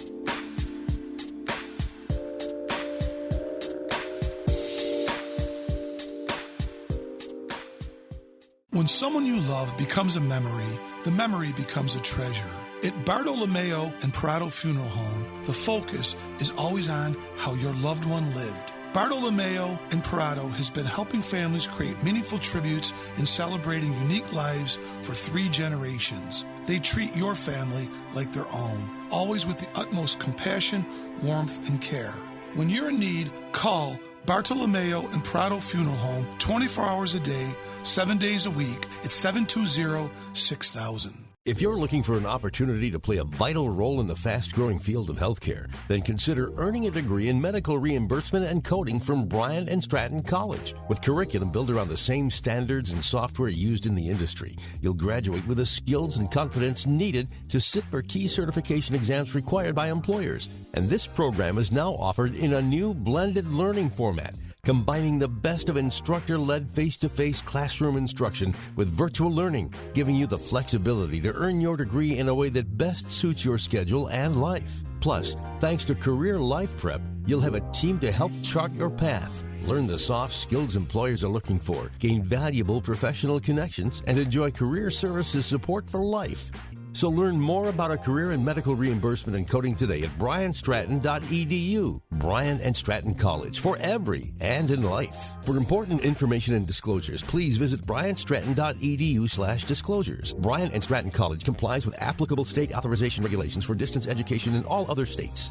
When someone you love becomes a memory, the memory becomes a treasure. At Bartolomeo and Prado Funeral Home, the focus is always on how your loved one lived. Bartolomeo and Prado has been helping families create meaningful tributes and celebrating unique lives for 3 generations. They treat your family like their own, always with the utmost compassion, warmth, and care. When you're in need, call Bartolomeo and Prado Funeral Home 24 hours a day, 7 days a week at 720-6000. If you're looking for an opportunity to play a vital role in the fast-growing field of healthcare, then consider earning a degree in medical reimbursement and coding from Bryant and Stratton College. With curriculum built around the same standards and software used in the industry, you'll graduate with the skills and confidence needed to sit for key certification exams required by employers. And this program is now offered in a new blended learning format, combining the best of instructor-led face-to-face classroom instruction with virtual learning, giving you the flexibility to earn your degree in a way that best suits your schedule and life. Plus, thanks to Career Life Prep, you'll have a team to help chart your path, learn the soft skills employers are looking for, gain valuable professional connections, and enjoy career services support for life. So learn more about a career in medical reimbursement and coding today at bryantstratton.edu. Bryant and Stratton College, for every and in life. For important information and disclosures, please visit bryantstratton.edu/disclosures. Bryant and Stratton College complies with applicable state authorization regulations for distance education in all other states.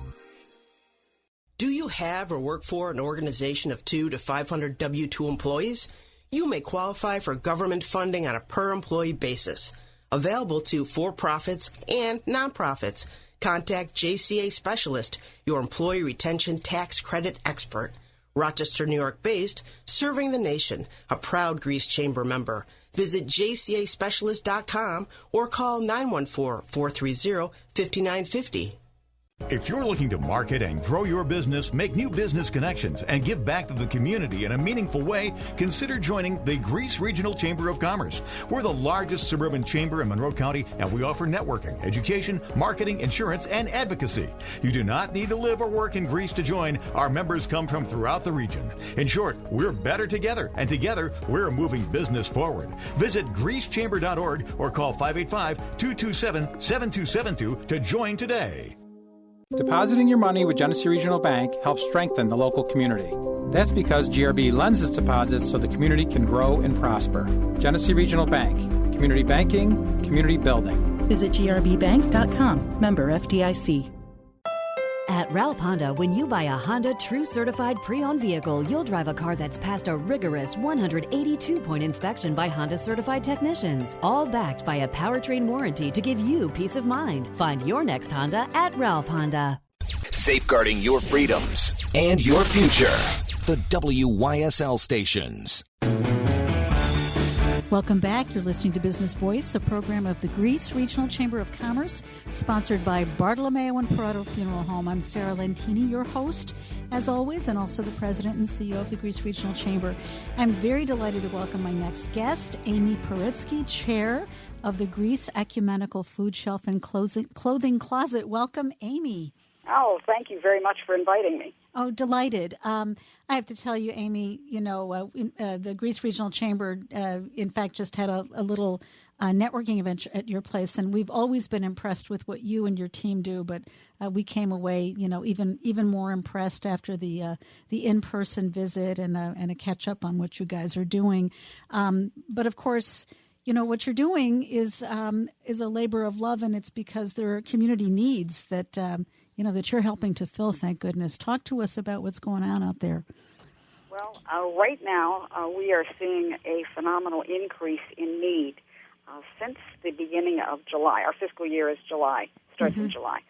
Do you have or work for an organization of 2 to 500 W-2 employees? You may qualify for government funding on a per-employee basis. Available to for-profits and nonprofits. Contact JCA Specialist, your employee retention tax credit expert. Rochester, New York based, serving the nation, a proud Grease Chamber member. Visit jcaspecialist.com or call 914-430-5950. If you're looking to market and grow your business, make new business connections, and give back to the community in a meaningful way, consider joining the Grease Regional Chamber of Commerce. We're the largest suburban chamber in Monroe County, and we offer networking, education, marketing, insurance, and advocacy. You do not need to live or work in Grease to join. Our members come from throughout the region. In short, we're better together, and together, we're moving business forward. Visit greasechamber.org or call 585-227-7272 to join today. Depositing your money with Genesee Regional Bank helps strengthen the local community. That's because GRB lends its deposits so the community can grow and prosper. Genesee Regional Bank. Community banking, community building. Visit grbbank.com. Member FDIC. At Ralph Honda, when you buy a Honda True Certified Pre-Owned vehicle, you'll drive a car that's passed a rigorous 182-point inspection by Honda certified technicians, all backed by a powertrain warranty to give you peace of mind. Find your next Honda at Ralph Honda. Safeguarding your freedoms and your future. The WYSL stations. Welcome back. You're listening to Business Voice, a program of the Greece Regional Chamber of Commerce, sponsored by Bartolomeo and Parado Funeral Home. I'm Sarah Lentini, your host, as always, and also the president and CEO of the Greece Regional Chamber. I'm very delighted to welcome my next guest, Amy Peritsky, chair of the Greece Ecumenical Food Shelf and Clothing Closet. Welcome, Amy. Oh, thank you very much for inviting me. Oh, delighted. I have to tell you, Amy, the Greece Regional Chamber, in fact, just had a little networking event at your place, and we've always been impressed with what you and your team do, but we came away, even more impressed after the in-person visit and a catch-up on what you guys are doing. But, of course, what you're doing is a labor of love, and it's because there are community needs that that you're helping to fill, thank goodness. Talk to us about what's going on out there. Well, right now we are seeing a phenomenal increase in need since the beginning of July. Our fiscal year is July, starts in July.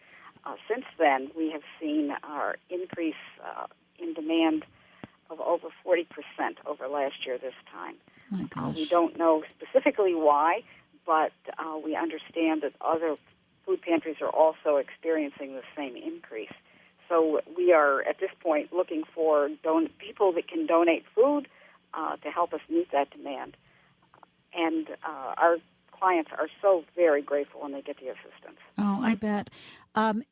Since then, we have seen our increase in demand of over 40% over last year this time. Oh my gosh. We don't know specifically why, but we understand that other food pantries are also experiencing the same increase. So we are, at this point, looking for people that can donate food to help us meet that demand. And our clients are so very grateful when they get the assistance. Oh, I bet. And,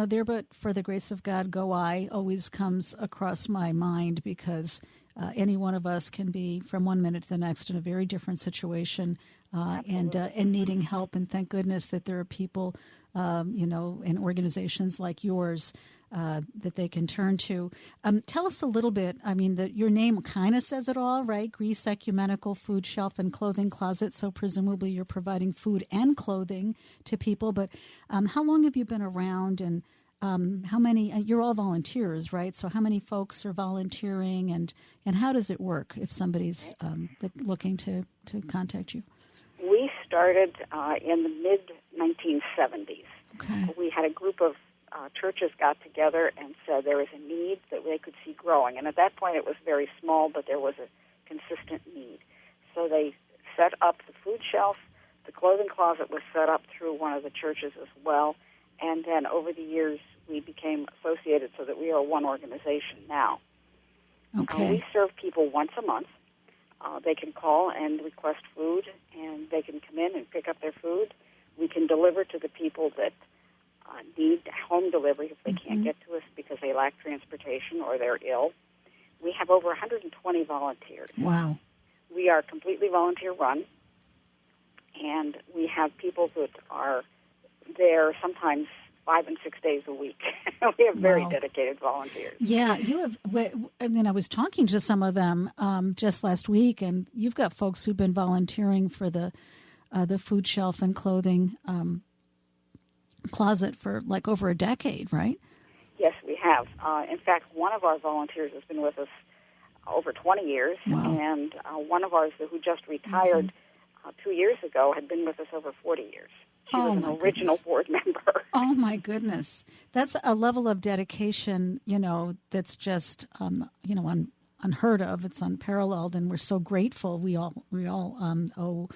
there but for the grace of God go I always comes across my mind because any one of us can be from one minute to the next in a very different situation and needing help. And thank goodness that there are people, in organizations like yours that they can turn to. Tell us a little bit. I mean, your name kind of says it all, right? Greece Ecumenical Food Shelf and Clothing Closet. So presumably you're providing food and clothing to people. But how long have you been around, and how many? You're all volunteers, right? So how many folks are volunteering, and how does it work if somebody's looking to contact you? We started in the mid-1970s. Okay. We had a group of churches got together and said there was a need that they could see growing. And at that point it was very small, but there was a consistent need. So they set up the food shelf. The clothing closet was set up through one of the churches as well. And then over the years we became associated so that we are one organization now. Okay. We serve people once a month. They can call and request food, and they can come in and pick up their food. We can deliver to the people that need home delivery if they can't get to us because they lack transportation or they're ill. We have over 120 volunteers. Wow. We are completely volunteer-run, and we have people that are there sometimes 5 and 6 days a week. We have very dedicated volunteers. Yeah, you have. I mean, I was talking to some of them just last week, and you've got folks who've been volunteering for the food shelf and clothing closet for like over a decade, right? Yes, we have. In fact, one of our volunteers has been with us over 20 years, and one of ours who just retired 2 years ago had been with us over 40 years. She was an original board member. Oh, my goodness. That's a level of dedication, that's just, unheard of. It's unparalleled, and we're so grateful. We all owe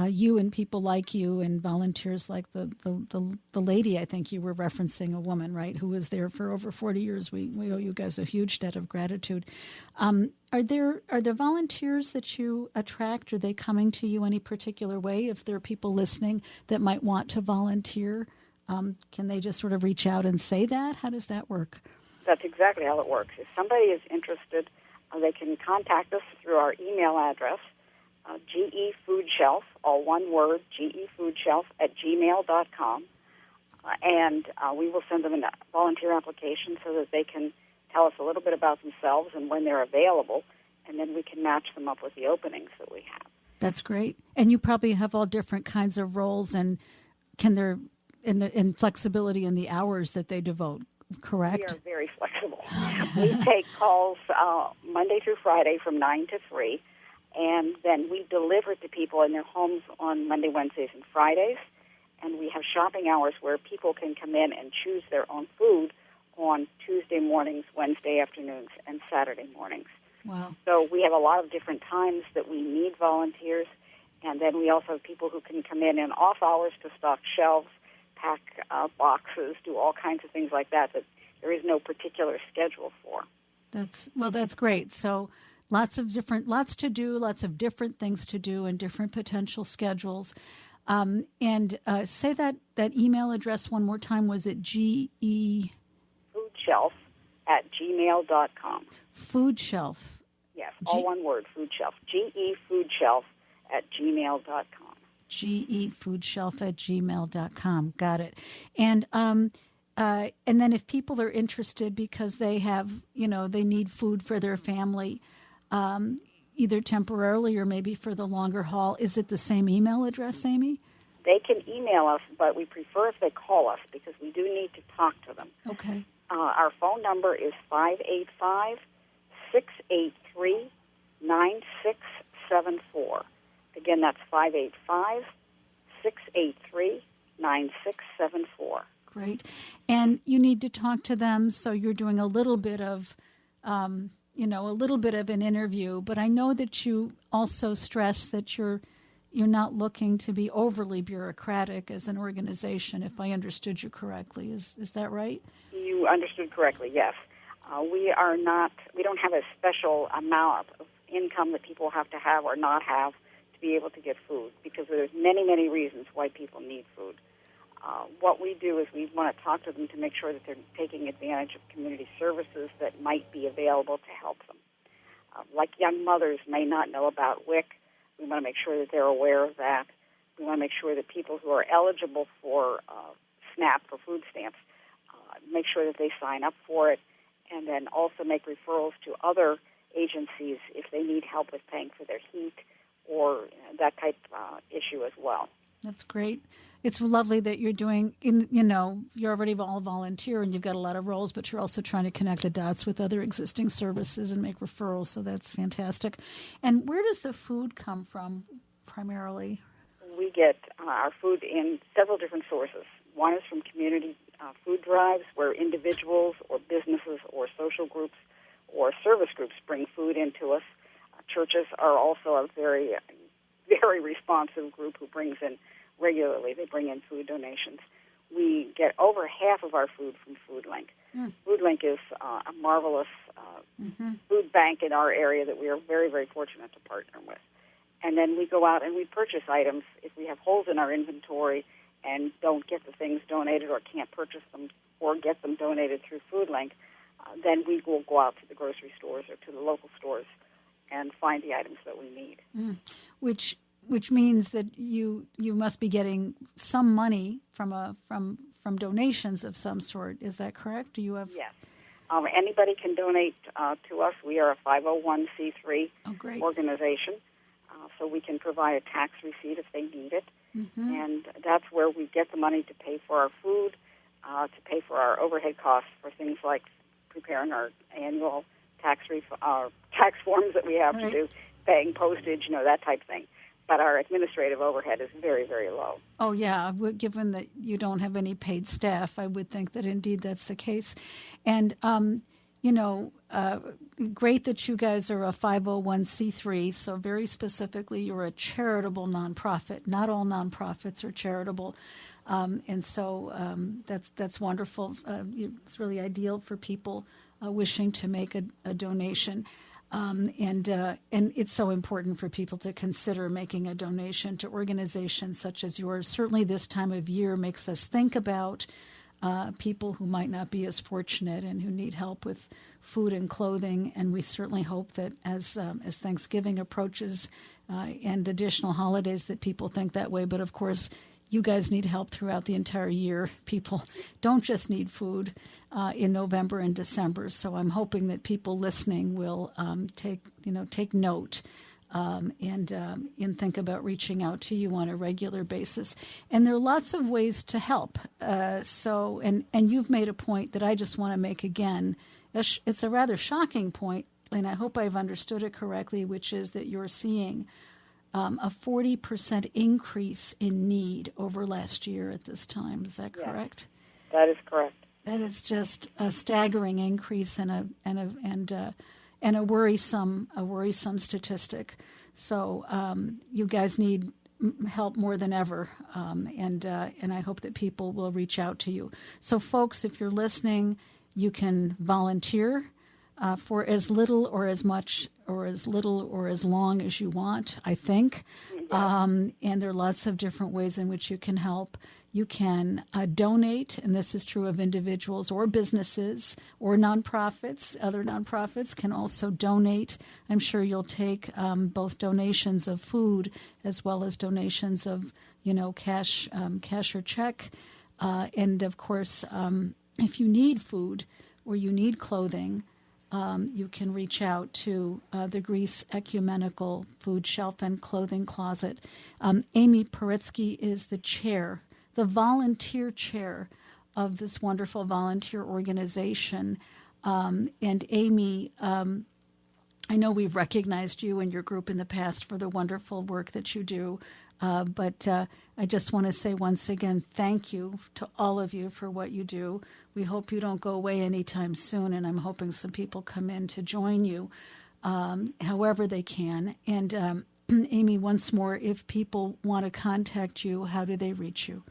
you and people like you and volunteers like the lady, I think you were referencing, a woman, right, who was there for over 40 years. We owe you guys a huge debt of gratitude. Are there volunteers that you attract? Are they coming to you any particular way? If there are people listening that might want to volunteer, can they just sort of reach out and say that? How does that work? That's exactly how it works. If somebody is interested, they can contact us through our email address, GE Food Shelf, all one word, GE Food Shelf @gmail.com. and we will send them a volunteer application so that they can tell us a little bit about themselves and when they're available, and then we can match them up with the openings that we have. That's great. And you probably have all different kinds of roles, and can there in flexibility in the hours that they devote, correct? We are very flexible. We take calls Monday through Friday from 9 to 3, and then we deliver to people in their homes on Monday, Wednesdays, and Fridays. And we have shopping hours where people can come in and choose their own food on Tuesday mornings, Wednesday afternoons, and Saturday mornings. Wow. So we have a lot of different times that we need volunteers, and then we also have people who can come in off hours to stock shelves, pack boxes, do all kinds of things like that there is no particular schedule for. That's great. So lots to do, lots of different things to do, and different potential schedules. And say that email address one more time. Was it GEFoodshelf@gmail.com. Food shelf. Yes, all one word, food shelf. GEFoodshelf@gmail.com. GEFoodshelf@gmail.com. Got it. And then if people are interested because they have, they need food for their family, either temporarily or maybe for the longer haul, is it the same email address, Amy? They can email us, but we prefer if they call us because we do need to talk to them. Okay. Our phone number is 585-683-9674. Again, that's 585-683-9674. Great. And you need to talk to them, so you're doing a little bit of, a little bit of an interview. But I know that you also stress that you're not looking to be overly bureaucratic as an organization, if I understood you correctly. Is that right? You understood correctly, yes. We don't have a special amount of income that people have to have or not have to be able to get food, because there's many, many reasons why people need food. What we do is we want to talk to them to make sure that they're taking advantage of community services that might be available to help them. Like young mothers may not know about WIC. We want to make sure that they're aware of that. We want to make sure that people who are eligible for SNAP, for food stamps, make sure that they sign up for it, and then also make referrals to other agencies if they need help with paying for their heat or that type issue as well. That's great. It's lovely that you're doing, you're already all volunteer and you've got a lot of roles, but you're also trying to connect the dots with other existing services and make referrals, so that's fantastic. And where does the food come from primarily? We get our food in several different sources. One is from community food drives where individuals or businesses or social groups or service groups bring food into us. Churches are also a very, very responsive group who brings in regularly. They bring in food donations. We get over half of our food from FoodLink. FoodLink is a marvelous food bank in our area that we are very, very fortunate to partner with. And then we go out and we purchase items. If we have holes in our inventory and don't get the things donated or can't purchase them or get them donated through FoodLink, then we will go out to the grocery stores or to the local stores and find the items that we need. Which means that you must be getting some money from donations of some sort. Is that correct? Do you have? Yes. Anybody can donate to us. We are a 501c3 organization, so we can provide a tax receipt if they need it. And that's where we get the money to pay for our food, to pay for our overhead costs for things like preparing our annual tax forms that we have to do, paying postage, that type of thing. But our administrative overhead is very, very low. Oh, yeah. Given that you don't have any paid staff, I would think that indeed that's the case. And, great that you guys are a 501c3. So very specifically, you're a charitable nonprofit. Not all nonprofits are charitable. And so that's wonderful. It's really ideal for people wishing to make a donation. And it's so important for people to consider making a donation to organizations such as yours. Certainly this time of year makes us think about people who might not be as fortunate and who need help with food and clothing. And we certainly hope that as Thanksgiving approaches and additional holidays that people think that way. But, of course, you guys need help throughout the entire year. People don't just need food in November and December. So I'm hoping that people listening will take note and think about reaching out to you on a regular basis. And there are lots of ways to help. And you've made a point that I just want to make again. It's a rather shocking point, and I hope I've understood it correctly, which is that you're seeing a 40% increase in need over last year at this time. Is that correct? Yes, that is correct. That is just a staggering increase and a worrisome statistic. So you guys need help more than ever, and I hope that people will reach out to you. So, folks, if you're listening, you can volunteer for as little or as much or as little or as long as you want, I think. And there are lots of different ways in which you can help. You can donate, and this is true of individuals or businesses or nonprofits. Other nonprofits can also donate. I'm sure you'll take both donations of food as well as donations of, cash or check. And, of course, if you need food or you need clothing, you can reach out to the Greece Ecumenical Food Shelf and Clothing Closet. Amy Peritsky is the volunteer chair of this wonderful volunteer organization. And Amy, I know we've recognized you and your group in the past for the wonderful work that you do. But I just want to say once again, thank you to all of you for what you do. We hope you don't go away anytime soon, and I'm hoping some people come in to join you however they can. And Amy, once more, if people want to contact you, how do they reach you?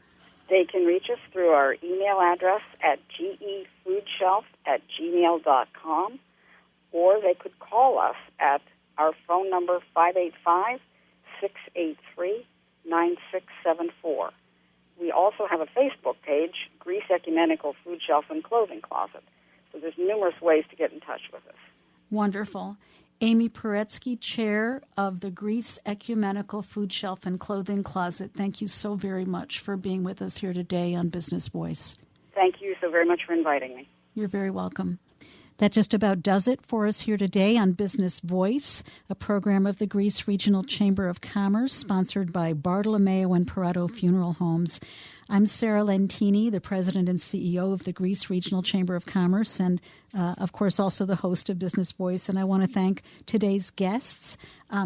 They can reach us through our email address at gefoodshelf@gmail.com, or they could call us at our phone number 585-683-9674. We also have a Facebook page, Greece Ecumenical Food Shelf and Clothing Closet. So there's numerous ways to get in touch with us. Wonderful. Amy Peritsky, chair of the Greece Ecumenical Food Shelf and Clothing Closet, thank you so very much for being with us here today on Business Voice. Thank you so very much for inviting me. You're very welcome. That just about does it for us here today on Business Voice, a program of the Greece Regional Chamber of Commerce, sponsored by Bartolomeo and Parato Funeral Homes. I'm Sarah Lentini, the president and CEO of the Greece Regional Chamber of Commerce, and, of course, also the host of Business Voice. And I want to thank today's guests,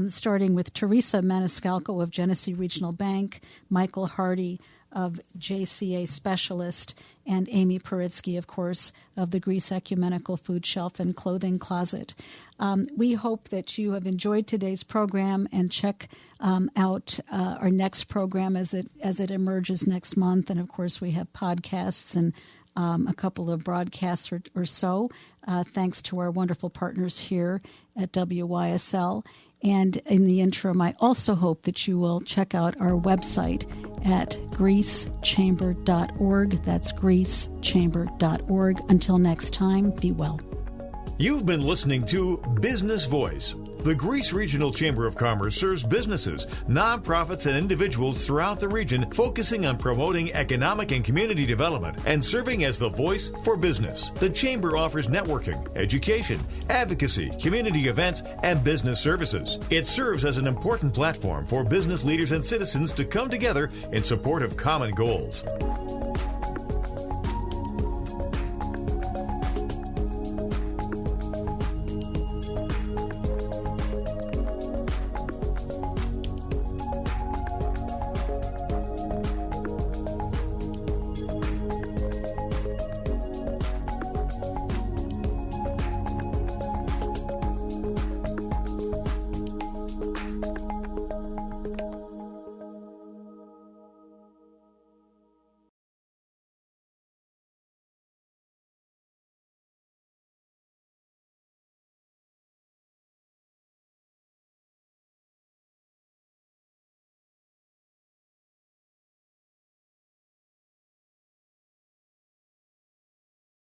starting with Teresa Maniscalco of Genesee Regional Bank, Michael Hardy of JCA Specialist, and Amy Peritsky, of course, of the Greece Ecumenical Food Shelf and Clothing Closet. We hope that you have enjoyed today's program, and check out our next program as it emerges next month. And, of course, we have podcasts and a couple of broadcasts or so, thanks to our wonderful partners here at WYSL. And in the interim, I also hope that you will check out our website at greecechamber.org. That's greecechamber.org. Until next time, be well. You've been listening to Business Voice. The Greece Regional Chamber of Commerce serves businesses, nonprofits, and individuals throughout the region, focusing on promoting economic and community development and serving as the voice for business. The Chamber offers networking, education, advocacy, community events, and business services. It serves as an important platform for business leaders and citizens to come together in support of common goals.